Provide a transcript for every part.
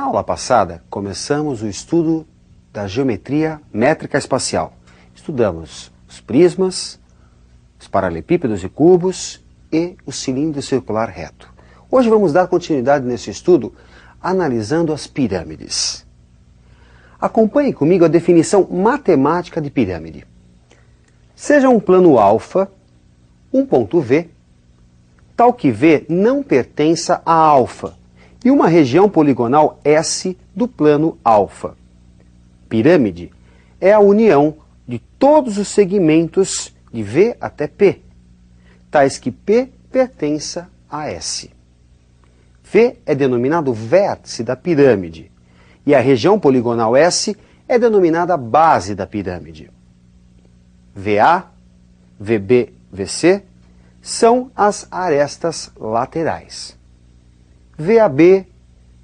aula passada, começamos o estudo da geometria métrica espacial. Estudamos os prismas, os paralelepípedos e cubos e o cilindro circular reto. Hoje vamos dar continuidade nesse estudo analisando as pirâmides. Acompanhe comigo a definição matemática de pirâmide. Seja um plano alfa, um ponto V, tal que V não pertença a alfa, e uma região poligonal S do plano alfa. Pirâmide é a união de todos os segmentos de V até P, tais que P pertença a S. V é denominado vértice da pirâmide, e a região poligonal S é denominada base da pirâmide. VA, VB, VC são as arestas laterais. VAB,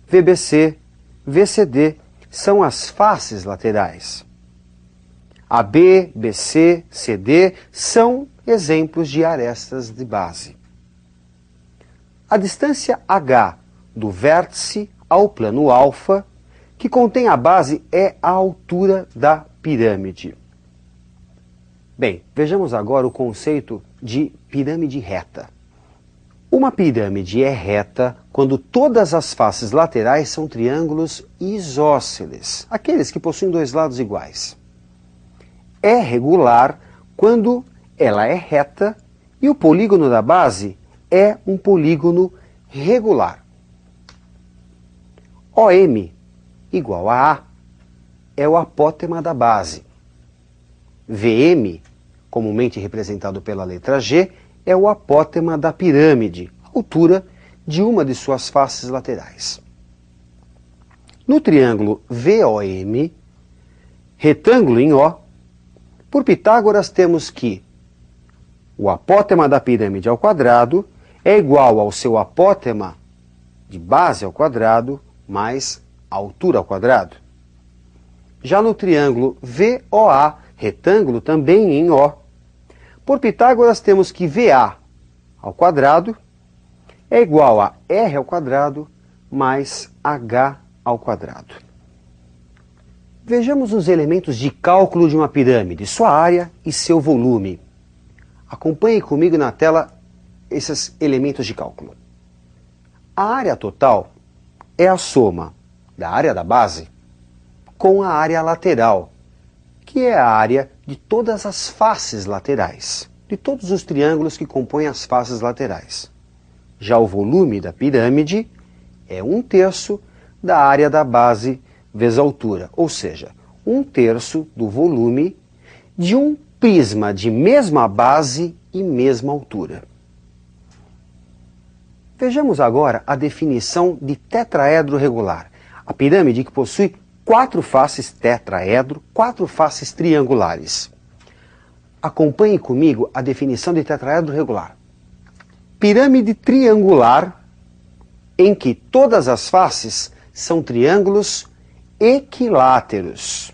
VBC, VCD são as faces laterais. AB, BC, CD são exemplos de arestas de base. A distância H do vértice ao plano alfa, que contém a base, é a altura da pirâmide. Bem, vejamos agora o conceito de pirâmide reta. Uma pirâmide é reta quando todas as faces laterais são triângulos isósceles, aqueles que possuem dois lados iguais. É regular quando ela é reta e o polígono da base é um polígono regular. OM igual a A é o apótema da base. VM, comumente representado pela letra G, é o apótema da pirâmide, altura de uma de suas faces laterais. No triângulo VOM, retângulo em O, por Pitágoras temos que o apótema da pirâmide ao quadrado é igual ao seu apótema de base ao quadrado mais a altura ao quadrado. Já no triângulo VOA, retângulo também em O, por Pitágoras temos que VA ao quadrado é igual a R ao quadrado mais H ao quadrado. Vejamos os elementos de cálculo de uma pirâmide, sua área e seu volume. Acompanhe comigo na tela esses elementos de cálculo. A área total é a soma da área da base com a área lateral, que é a área de todas as faces laterais, de todos os triângulos que compõem as faces laterais. Já o volume da pirâmide é 1/3 da área da base vezes a altura, ou seja, 1/3 do volume de um prisma de mesma base e mesma altura. Vejamos agora a definição de tetraedro regular, a pirâmide que possui 4 faces tetraedro, 4 faces triangulares. Acompanhe comigo a definição de tetraedro regular. Pirâmide triangular em que todas as faces são triângulos equiláteros.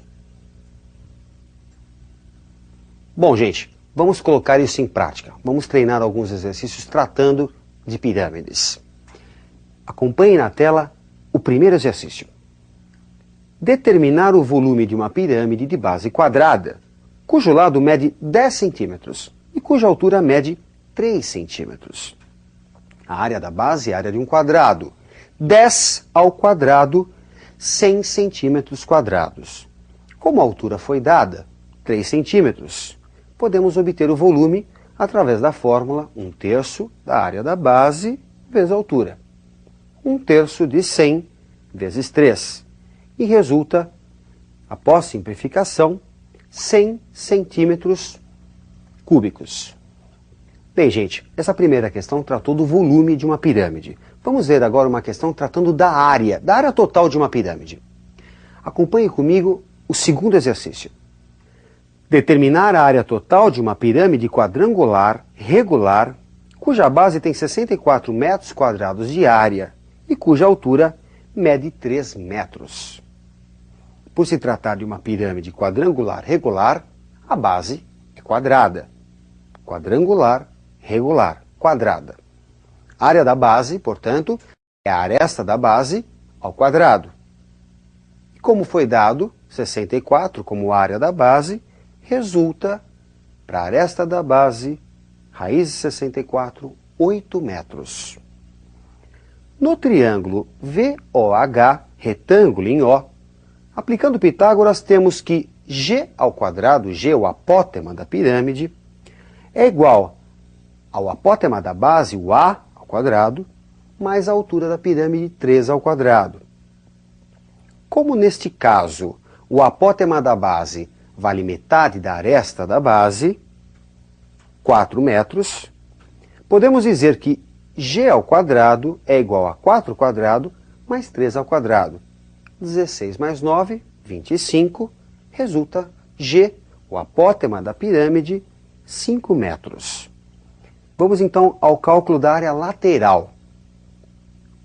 Bom, gente, vamos colocar isso em prática. Vamos treinar alguns exercícios tratando de pirâmides. Acompanhe na tela o primeiro exercício. Determinar o volume de uma pirâmide de base quadrada, cujo lado mede 10 centímetros e cuja altura mede 3 centímetros. A área da base é a área de um quadrado. 10 ao quadrado, 100 centímetros quadrados. Como a altura foi dada, 3 centímetros, podemos obter o volume através da fórmula 1/3 da área da base vezes a altura. 1/3 de 100 vezes 3. E resulta, após simplificação, 100 centímetros cúbicos. Bem, gente, essa primeira questão tratou do volume de uma pirâmide. Vamos ver agora uma questão tratando da área total de uma pirâmide. Acompanhe comigo o segundo exercício. Determinar a área total de uma pirâmide quadrangular regular, cuja base tem 64 metros quadrados de área e cuja altura mede 3 metros. Por se tratar de uma pirâmide quadrangular regular, a base é quadrada. Quadrangular, regular, quadrada. A área da base, portanto, é a aresta da base ao quadrado. como foi dado 64 como área da base, resulta, para a aresta da base, raiz de 64, 8 metros. No triângulo VOH, retângulo em O, aplicando Pitágoras, temos que G ao quadrado, G, o apótema da pirâmide, é igual ao apótema da base, o A ao quadrado, mais a altura da pirâmide, 3 ao quadrado. Como neste caso o apótema da base vale metade da aresta da base, 4 metros, podemos dizer que G ao quadrado é igual a 4 ao quadrado mais 3 ao quadrado. 16 mais 9, 25, resulta G, o apótema da pirâmide, 5 metros. Vamos então ao cálculo da área lateral.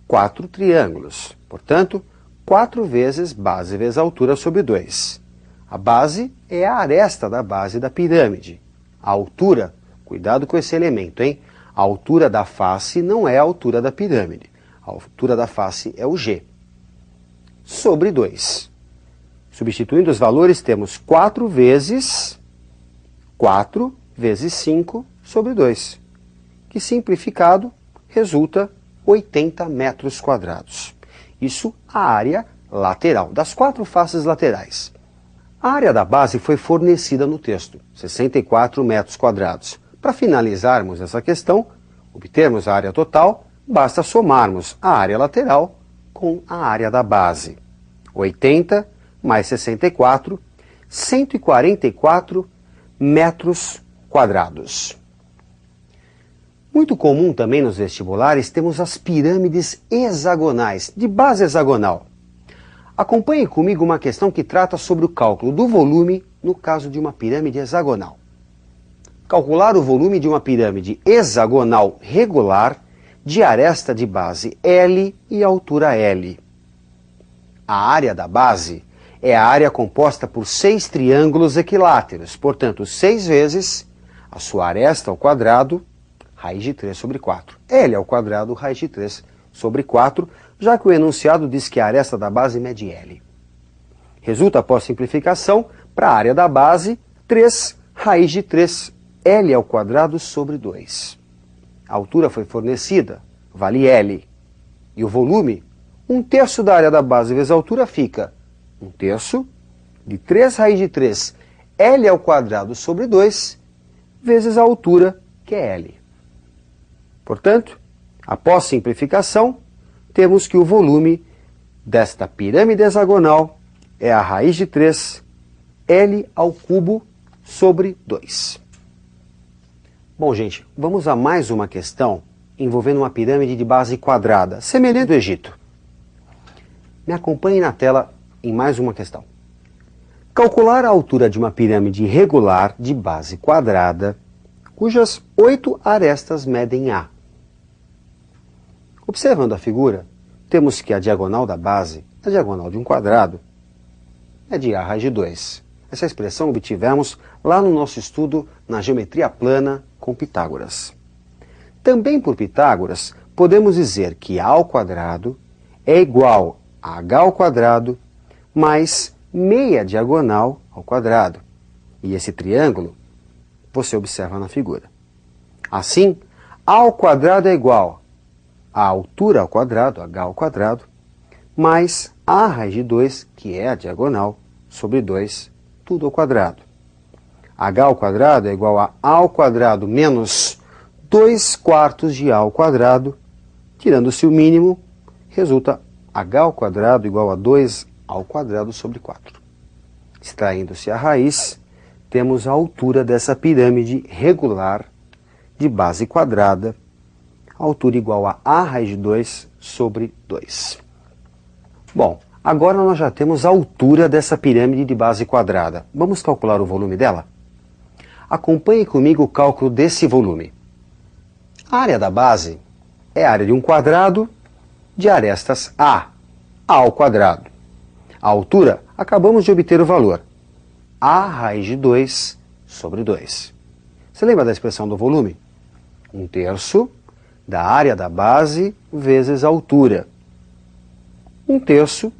4 triângulos, portanto, 4 vezes base vezes altura sobre 2. A base é a aresta da base da pirâmide. A altura, cuidado com esse elemento, hein? A altura da face não é a altura da pirâmide. A altura da face é o G. Sobre 2. Substituindo os valores, temos 4 vezes 5 sobre 2. Que simplificado resulta 80 metros quadrados. Isso a área lateral, das 4 faces laterais. A área da base foi fornecida no texto, 64 metros quadrados. Para finalizarmos essa questão, obtermos a área total, basta somarmos a área lateral com a área da base. 80 mais 64, 144 metros quadrados. Muito comum também nos vestibulares temos as pirâmides hexagonais, de base hexagonal. Acompanhe comigo uma questão que trata sobre o cálculo do volume no caso de uma pirâmide hexagonal. Calcular o volume de uma pirâmide hexagonal regular de aresta de base L e altura L. A área da base é a área composta por 6 triângulos equiláteros, portanto, 6 vezes a sua aresta ao quadrado, raiz de 3 sobre 4. L ao quadrado, raiz de 3 sobre 4, já que o enunciado diz que a aresta da base mede L. Resulta, após simplificação, para a área da base, 3 raiz de 3, L ao quadrado sobre 2. A altura foi fornecida, vale L. E o volume, 1/3 da área da base vezes a altura fica 1/3 de 3 raiz de 3, L ao quadrado sobre 2, vezes a altura, que é L. Portanto, após simplificação, temos que o volume desta pirâmide hexagonal é a raiz de 3, L ao cubo sobre 2. Bom, gente, vamos a mais uma questão envolvendo uma pirâmide de base quadrada, semelhante ao Egito. Me acompanhe na tela em mais uma questão. Calcular a altura de uma pirâmide regular de base quadrada, cujas 8 arestas medem A. Observando a figura, temos que a diagonal da base, a diagonal de um quadrado, é de A raiz de 2. Essa expressão obtivemos lá no nosso estudo na geometria plana com Pitágoras. Também por Pitágoras, podemos dizer que A ao quadrado é igual a H ao quadrado mais meia diagonal ao quadrado. E esse triângulo você observa na figura. Assim, A ao quadrado é igual a altura ao quadrado, H ao quadrado, mais A raiz de 2, que é a diagonal, sobre 2, tudo ao quadrado. H ao quadrado é igual a ao quadrado menos 2/4 de A ao quadrado, tirando-se o mínimo, resulta H ao quadrado igual a 2 ao quadrado sobre 4. Extraindo-se a raiz, temos a altura dessa pirâmide regular de base quadrada, altura igual a A raiz de 2 sobre 2. Bom, agora nós já temos a altura dessa pirâmide de base quadrada. Vamos calcular o volume dela? Acompanhe comigo o cálculo desse volume. A área da base é a área de um quadrado de arestas A ao quadrado. A altura, acabamos de obter o valor, A raiz de 2 sobre 2. Você lembra da expressão do volume? 1/3 da área da base vezes a altura. 1/3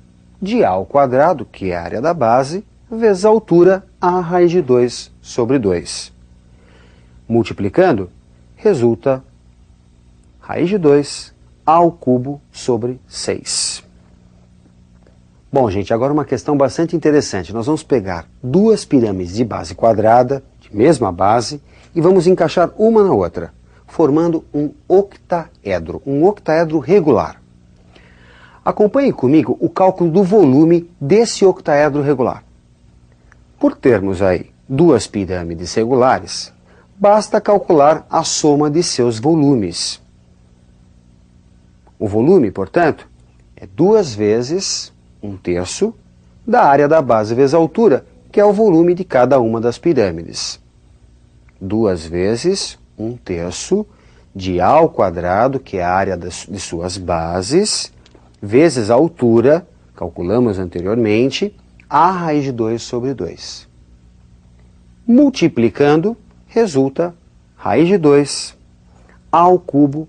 de A ao quadrado, que é a área da base, vezes a altura, A raiz de 2 sobre 2. Multiplicando, resulta raiz de 2 A ao cubo sobre 6. Bom, gente, agora uma questão bastante interessante. Nós vamos pegar duas pirâmides de base quadrada, de mesma base, e vamos encaixar uma na outra, formando um octaedro regular. Acompanhe comigo o cálculo do volume desse octaedro regular. Por termos aí duas pirâmides regulares, basta calcular a soma de seus volumes. O volume, portanto, é 2 vezes 1/3 da área da base vezes a altura, que é o volume de cada uma das pirâmides. 2 vezes 1/3 de A ao quadrado, que é a área de suas bases, vezes a altura, calculamos anteriormente, A raiz de 2 sobre 2. Multiplicando, resulta raiz de 2 A ao cubo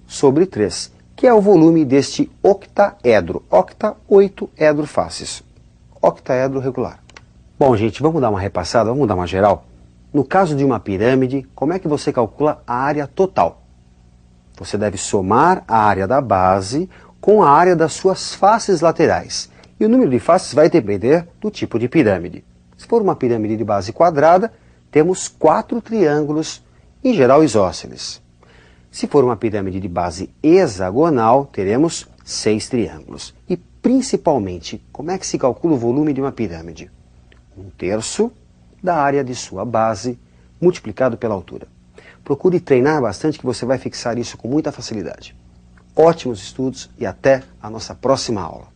sobre 3, que é o volume deste octaedro. Octa, 8 edro faces. Octaedro regular. Bom, gente, vamos dar uma repassada, vamos dar uma geral. No caso de uma pirâmide, como é que você calcula a área total? Você deve somar a área da base com a área das suas faces laterais. E o número de faces vai depender do tipo de pirâmide. Se for uma pirâmide de base quadrada, temos 4 triângulos, em geral isósceles. Se for uma pirâmide de base hexagonal, teremos 6 triângulos. E, principalmente, como é que se calcula o volume de uma pirâmide? 1/3 da área de sua base, multiplicado pela altura. Procure treinar bastante, que você vai fixar isso com muita facilidade. Ótimos estudos e até a nossa próxima aula.